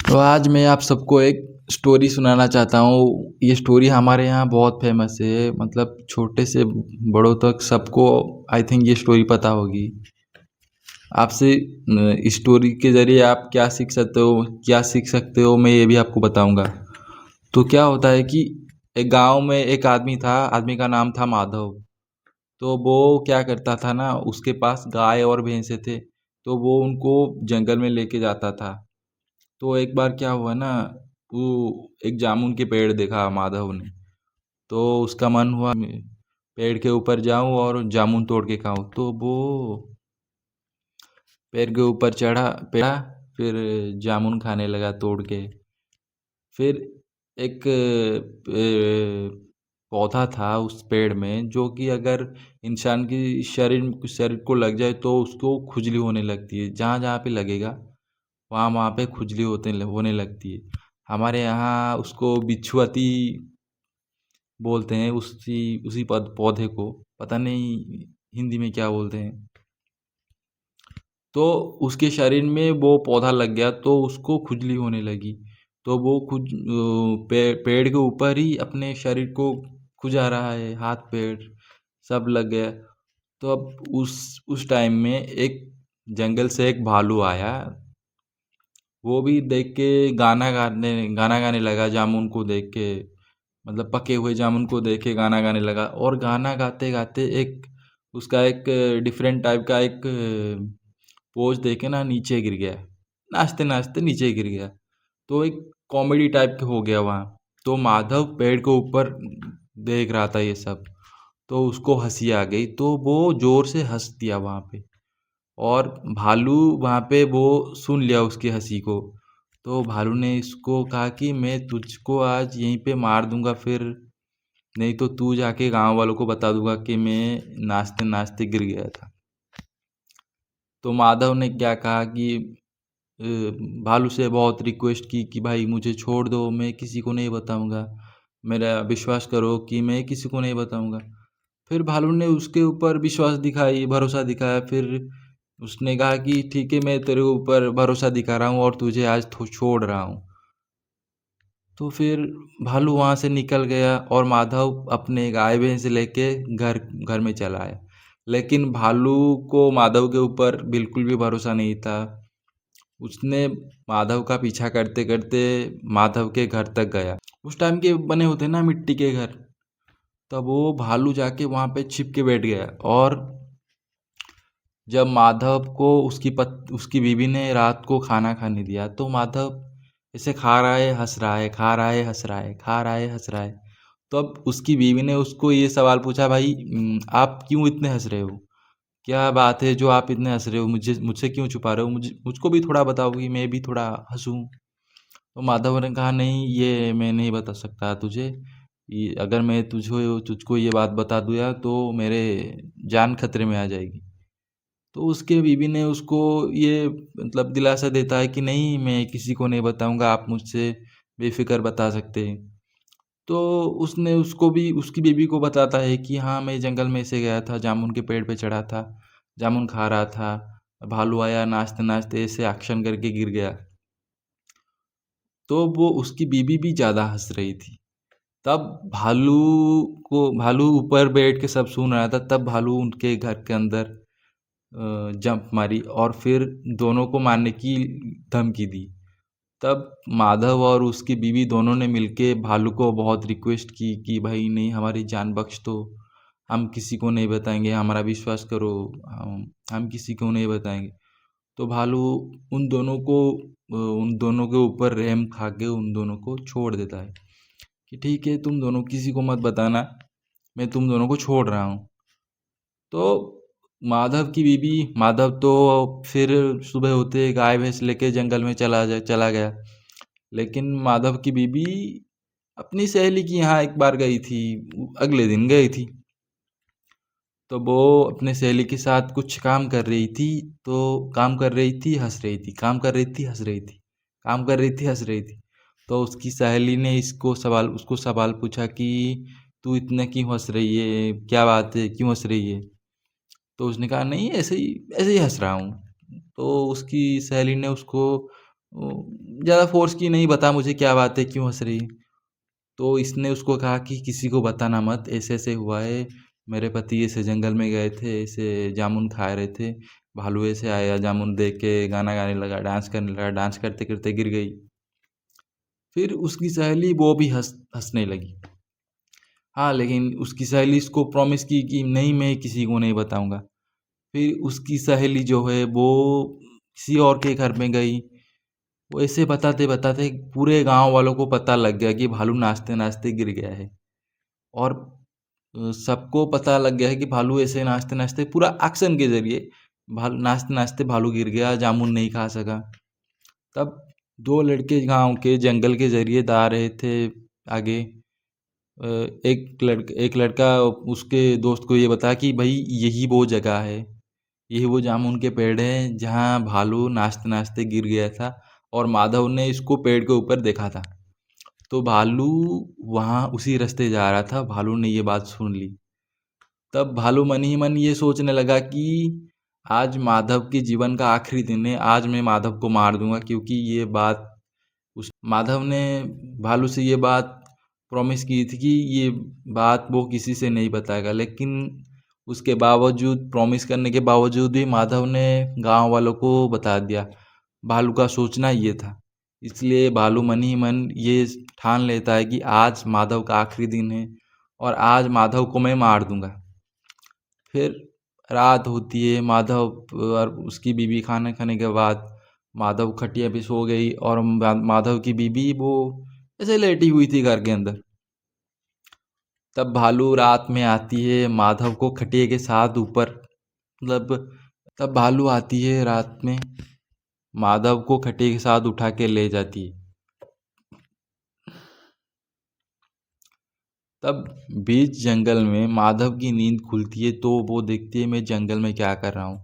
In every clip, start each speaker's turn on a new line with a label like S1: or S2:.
S1: तो आज मैं आप सबको एक स्टोरी सुनाना चाहता हूँ। ये स्टोरी हमारे यहाँ बहुत फेमस है, मतलब छोटे से बड़ों तक सबको आई थिंक ये स्टोरी पता होगी। आपसे इस स्टोरी के ज़रिए आप क्या सीख सकते हो मैं ये भी आपको बताऊँगा। तो क्या होता है कि एक गाँव में एक आदमी था, आदमी का नाम था माधव। तो वो क्या करता था ना, उसके पास गाय और भैंसे थे, तो वो उनको जंगल में लेके जाता था। तो एक बार क्या हुआ ना, वो एक जामुन के पेड़ देखा माधव ने। तो उसका मन हुआ मैं पेड़ के ऊपर जाऊं और जामुन तोड़ के खाऊं। तो वो पेड़ के ऊपर चढ़ा, फिर जामुन खाने लगा तोड़ के। फिर एक पौधा था उस पेड़ में, जो कि अगर इंसान की शरीर को लग जाए तो उसको खुजली होने लगती है। जहाँ जहाँ पे लगेगा वहाँ वहाँ पे खुजली होने लगती है। हमारे यहाँ उसको बिच्छुआती बोलते हैं, उसी उसी पौधे को। पता नहीं हिंदी में क्या बोलते हैं। तो उसके शरीर में वो पौधा लग गया तो उसको खुजली होने लगी। तो वो पेड़ के ऊपर ही अपने शरीर को खुजा रहा है, हाथ पैर सब लग गया। तो अब उस टाइम में एक जंगल से एक भालू आया। वो भी देख के गाना गाने लगा जामुन को देख के। मतलब पके हुए जामुन को देख के गाना गाने लगा, और गाना गाते गाते एक उसका एक डिफरेंट टाइप का एक पोज देके ना नीचे गिर गया। नाचते नाचते नीचे गिर गया। तो एक कॉमेडी टाइप का हो गया वहाँ। तो माधव पेड़ के ऊपर देख रहा था ये सब। तो उसको हंसी आ गई, तो वो जोर से हंस दिया वहाँ पे। और भालू वहाँ पे वो सुन लिया उसकी हंसी को। तो भालू ने इसको कहा कि मैं तुझको आज यहीं पे मार दूंगा, फिर नहीं तो तू जाके गांव वालों को बता दूंगा कि मैं नाचते नाचते गिर गया था। तो माधव ने क्या कहा कि अ, भालू से बहुत रिक्वेस्ट की कि भाई मुझे छोड़ दो, मैं किसी को नहीं बताऊंगा, मेरा विश्वास करो कि मैं किसी को नहीं बताऊंगा। फिर भालू ने उसके ऊपर भरोसा दिखाया। फिर उसने कहा कि ठीक है, मैं तेरे ऊपर भरोसा दिखा रहा हूँ और तुझे आज छोड़ रहा हूँ। तो फिर भालू वहाँ से निकल गया और माधव अपने गाय भैंस लेके घर घर में चला आया। लेकिन भालू को माधव के ऊपर बिल्कुल भी भरोसा नहीं था। उसने माधव का पीछा करते करते माधव के घर तक गया। उस टाइम के बने होते ना मिट्टी के घर। तब वो भालू जाके वहाँ पे छिप के बैठ गया। और जब माधव को उसकी बीवी ने रात को खाना खाने दिया, तो माधव ऐसे खा रहा है हंस रहा है, खा रहा है हंस रहा है, खा रहा है हंस रहा है। तो अब उसकी बीवी ने उसको ये सवाल पूछा, भाई आप क्यों इतने हंस रहे हो? क्या बात है जो आप इतने हंस रहे हो? मुझसे क्यों छुपा रहे हो? मुझको भी थोड़ा बताओ कि मैं भी थोड़ा हंसूं। तो माधव ने कहा, नहीं ये मैं नहीं बता सकता तुझे। अगर मैं तुझको ये बात बता दूँ तो मेरे जान खतरे में आ जाएगी। तो उसके बीवी ने उसको ये मतलब दिलासा देता है कि नहीं, मैं किसी को नहीं बताऊंगा, आप मुझसे बेफिक्र बता सकते हैं। तो उसने उसको भी उसकी बीवी को बताता है कि हाँ, मैं जंगल में से गया था, जामुन के पेड़ पे चढ़ा था, जामुन खा रहा था, भालू आया नाचते नाचते ऐसे एक्शन करके गिर गया। तो वो उसकी बीवी भी ज़्यादा हंस रही थी। तब भालू ऊपर बैठ के सब सुन रहा था। तब भालू उनके घर के अंदर जंप मारी और फिर दोनों को मारने की धमकी दी। तब माधव और उसकी बीवी दोनों ने मिलके भालू को बहुत रिक्वेस्ट की कि भाई नहीं, हमारी जान बख्श दो, हम किसी को नहीं बताएंगे, हमारा विश्वास करो, हम किसी को नहीं बताएंगे। तो भालू उन दोनों के ऊपर रहम खा के उन दोनों को छोड़ देता है कि ठीक है, तुम दोनों किसी को मत बताना, मैं तुम दोनों को छोड़ रहा हूँ। तो माधव तो फिर सुबह होते गाय भैंस लेके जंगल में चला गया। लेकिन माधव की बीबी अपनी सहेली की यहाँ एक बार गई थी, अगले दिन गई थी। तो वो अपने सहेली के साथ कुछ काम कर रही थी। तो काम कर रही थी हंस रही थी, काम कर रही थी हंस रही थी, काम कर रही थी हंस रही थी। तो उसकी सहेली ने उसको सवाल पूछा कि तू इतना क्यों हंस रही है, क्या बात है, क्यों हंस रही है? तो उसने कहा, नहीं ऐसे ही हंस रहा हूँ। तो उसकी सहेली ने उसको ज़्यादा फोर्स की, नहीं बता मुझे क्या बात है, क्यों हंस रही है। तो इसने उसको कहा कि किसी को बताना मत, ऐसे ऐसे हुआ है, मेरे पति ऐसे जंगल में गए थे, ऐसे जामुन खा रहे थे, भालू ऐसे आया, जामुन देख के गाना गाने लगा, डांस करने लगा, डांस करते करते गिर गई। फिर उसकी सहेली वो भी हंसने लगी। हाँ, लेकिन उसकी सहेली इसको प्रॉमिस की कि नहीं, मैं किसी को नहीं बताऊंगा। फिर उसकी सहेली जो है वो किसी और के घर में गई। वो ऐसे बताते बताते पूरे गांव वालों को पता लग गया कि भालू नाचते नाचते गिर गया है। और सबको पता लग गया है कि भालू ऐसे नाचते नाचते, पूरा एक्शन के जरिए भालू नाचते नाचते भालू गिर गया, जामुन नहीं खा सका। तब दो लड़के गांव के जंगल के जरिए जा रहे थे आगे। एक लड़का उसके दोस्त को ये बताया कि भाई यही वो जगह है, यही वो जामुन के पेड़ है जहाँ भालू नाचते नाचते गिर गया था, और माधव ने इसको पेड़ के ऊपर देखा था। तो भालू वहाँ उसी रास्ते जा रहा था, भालू ने ये बात सुन ली। तब भालू मन ही मन ये सोचने लगा कि आज माधव के जीवन का आखिरी दिन है, आज मैं माधव को मार दूंगा, क्योंकि ये बात उस माधव ने भालू से ये बात प्रॉमिस की थी कि ये बात वो किसी से नहीं बताएगा। लेकिन उसके बावजूद, प्रॉमिस करने के बावजूद भी माधव ने गांव वालों को बता दिया। भालू का सोचना ये था। इसलिए भालू मन ही मन ये ठान लेता है कि आज माधव का आखिरी दिन है और आज माधव को मैं मार दूंगा। फिर रात होती है, माधव और उसकी बीवी खाना खाने के बाद माधव खटिया पे सो गई, और माधव की बीवी वो ऐसे लेटी हुई थी घर के अंदर। तब भालू रात में आती है माधव को खटिया के साथ ऊपर, मतलब तब भालू आती है रात में, माधव को खटिया के साथ उठा के ले जाती है। तब बीच जंगल में माधव की नींद खुलती है, तो वो देखती है मैं जंगल में क्या कर रहा हूँ।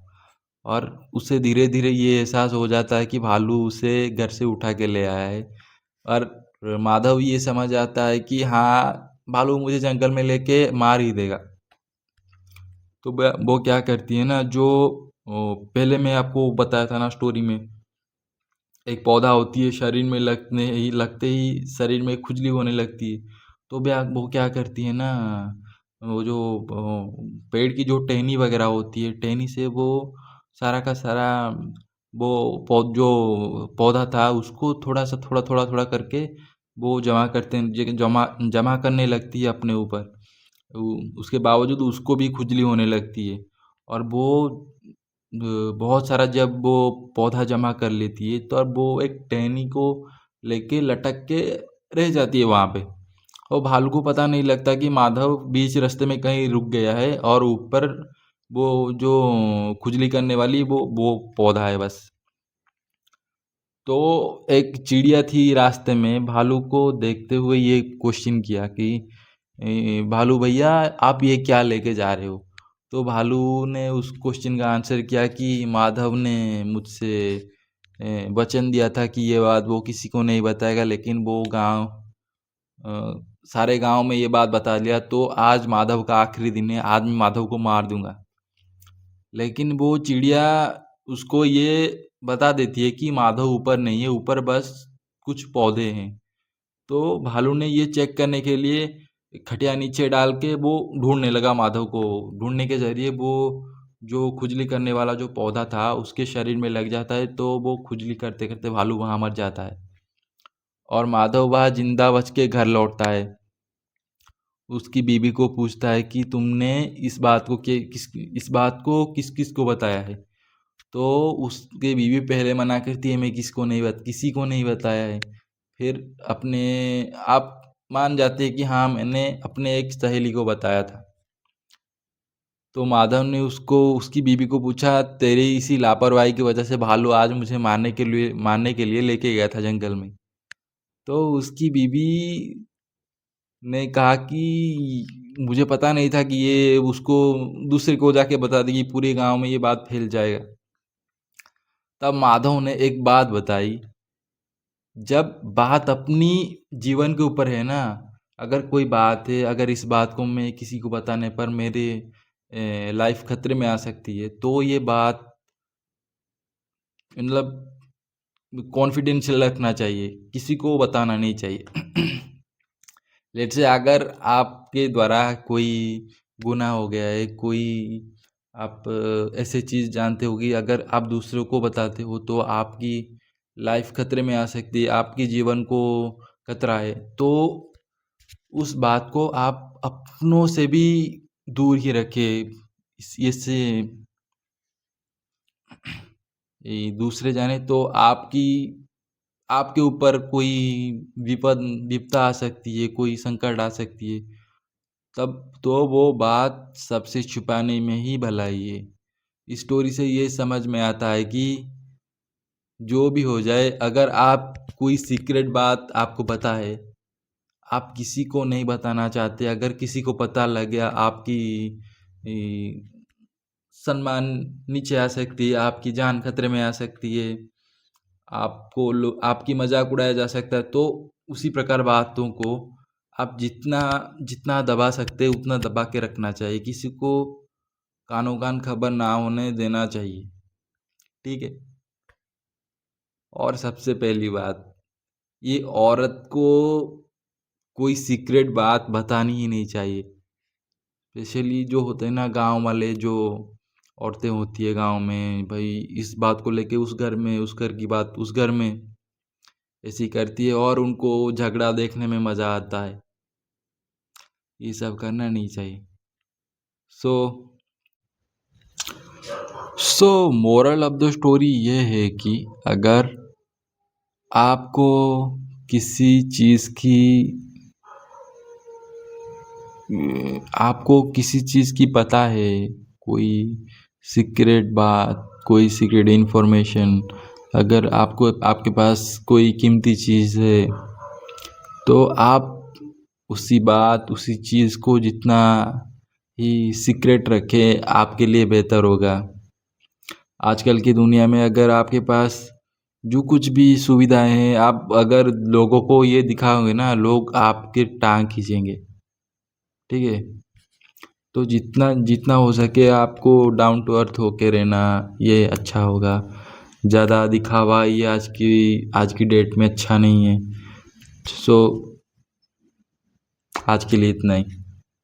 S1: और उसे धीरे धीरे ये एहसास हो जाता है कि भालू उसे घर से उठा के ले आया है। और माधव ये समझ आता है कि हाँ, भालू मुझे जंगल में लेके मार ही देगा। तो वो क्या करती है ना, जो पहले मैं आपको बताया था ना स्टोरी में, एक पौधा होती है, शरीर में लगते ही शरीर में खुजली होने लगती है। तो वो क्या करती है ना, वो जो पेड़ की जो टहनी वगैरह होती है, टहनी से वो सारा का सारा वो जो पौधा था उसको थोड़ा सा थोड़ा थोड़ा थोड़ा करके वो जमा करते हैं, जमा जमा करने लगती है अपने ऊपर। उसके बावजूद उसको भी खुजली होने लगती है। और वो बहुत सारा जब वो पौधा जमा कर लेती है, तो अब वो एक टहनी को लेके लटक के रह जाती है वहाँ पे। और भालू को पता नहीं लगता कि माधव बीच रास्ते में कहीं रुक गया है, और ऊपर वो जो खुजली करने वाली वो पौधा है बस। तो एक चिड़िया थी रास्ते में, भालू को देखते हुए ये क्वेश्चन किया कि भालू भैया, आप ये क्या लेके जा रहे हो। तो भालू ने उस क्वेश्चन का आंसर किया कि माधव ने मुझसे वचन दिया था कि ये बात वो किसी को नहीं बताएगा, लेकिन वो सारे गांव में ये बात बता दिया, तो आज माधव का आखिरी दिन है, आज मैं माधव को मार दूंगा। लेकिन वो चिड़िया उसको ये बता देती है कि माधव ऊपर नहीं है, ऊपर बस कुछ पौधे हैं। तो भालू ने ये चेक करने के लिए खटिया नीचे डाल के वो ढूंढने लगा माधव को। ढूंढने के जरिए वो जो खुजली करने वाला जो पौधा था उसके शरीर में लग जाता है, तो वो खुजली करते करते भालू वहां मर जाता है, और माधव वह जिंदा बच के घर लौटता है। उसकी बीवी को पूछता है कि तुमने इस बात को किस किस को बताया है। तो उसके बीवी पहले मना करती है, मैं किसी को नहीं बताया है। फिर अपने आप मान जाते हैं कि हाँ, मैंने अपने एक सहेली को बताया था। तो माधव ने उसको उसकी बीवी को पूछा, तेरी इसी लापरवाही की वजह से भालू आज मुझे मारने के लिए लेके गया था जंगल में। तो उसकी बीवी ने कहा कि मुझे पता नहीं था कि ये उसको दूसरे को जाके बता देगी, पूरे गांव में ये बात फैल जाएगा। तब माधव ने एक बात बताई, जब बात अपनी जीवन के ऊपर है ना, अगर कोई बात है, अगर इस बात को मैं किसी को बताने पर मेरे लाइफ खतरे में आ सकती है, तो ये बात मतलब कॉन्फिडेंशियल रखना चाहिए, किसी को बताना नहीं चाहिए। लेट्स से अगर आपके द्वारा कोई गुनाह हो गया है, कोई आप ऐसे चीज़ जानते हो कि अगर आप दूसरों को बताते हो तो आपकी लाइफ खतरे में आ सकती है, आपके जीवन को खतरा है, तो उस बात को आप अपनों से भी दूर ही रखें। इससे दूसरे जाने तो आपके ऊपर कोई विपदा आ सकती है, कोई संकट आ सकती है, तब तो वो बात सबसे छुपाने में ही भलाई है। इस स्टोरी से ये समझ में आता है कि जो भी हो जाए, अगर आप कोई सीक्रेट बात आपको पता है, आप किसी को नहीं बताना चाहते, अगर किसी को पता लग गया आपकी सम्मान नीचे आ सकती है, आपकी जान खतरे में आ सकती है, आपकी मजाक उड़ाया जा सकता है, तो उसी प्रकार बातों को आप जितना जितना दबा सकते हैं उतना दबा के रखना चाहिए, किसी को कानो कान खबर ना होने देना चाहिए, ठीक है। और सबसे पहली बात, ये औरत को कोई सीक्रेट बात बतानी ही नहीं चाहिए। स्पेशली जो होते हैं ना गांव वाले, जो औरतें होती है गांव में, भाई इस बात को लेके उस घर में, उस घर की बात उस घर में ऐसी करती है और उनको झगड़ा देखने में मज़ा आता है। ये सब करना नहीं चाहिए। सो मोरल ऑफ द स्टोरी ये है कि अगर आपको किसी चीज़ की पता है, कोई सीक्रेट बात, कोई सीक्रेट इन्फॉर्मेशन, अगर आपके पास कोई कीमती चीज़ है, तो आप उसी चीज़ को जितना ही सीक्रेट रखें आपके लिए बेहतर होगा। आजकल की दुनिया में अगर आपके पास जो कुछ भी सुविधाएं हैं, आप अगर लोगों को ये दिखाओगे ना, लोग आपके टांग खींचेंगे, ठीक है। तो जितना जितना हो सके आपको डाउन टू अर्थ होके रहना ये अच्छा होगा। ज़्यादा दिखावा ये आज की डेट में अच्छा नहीं है। सो आज के लिए इतना ही।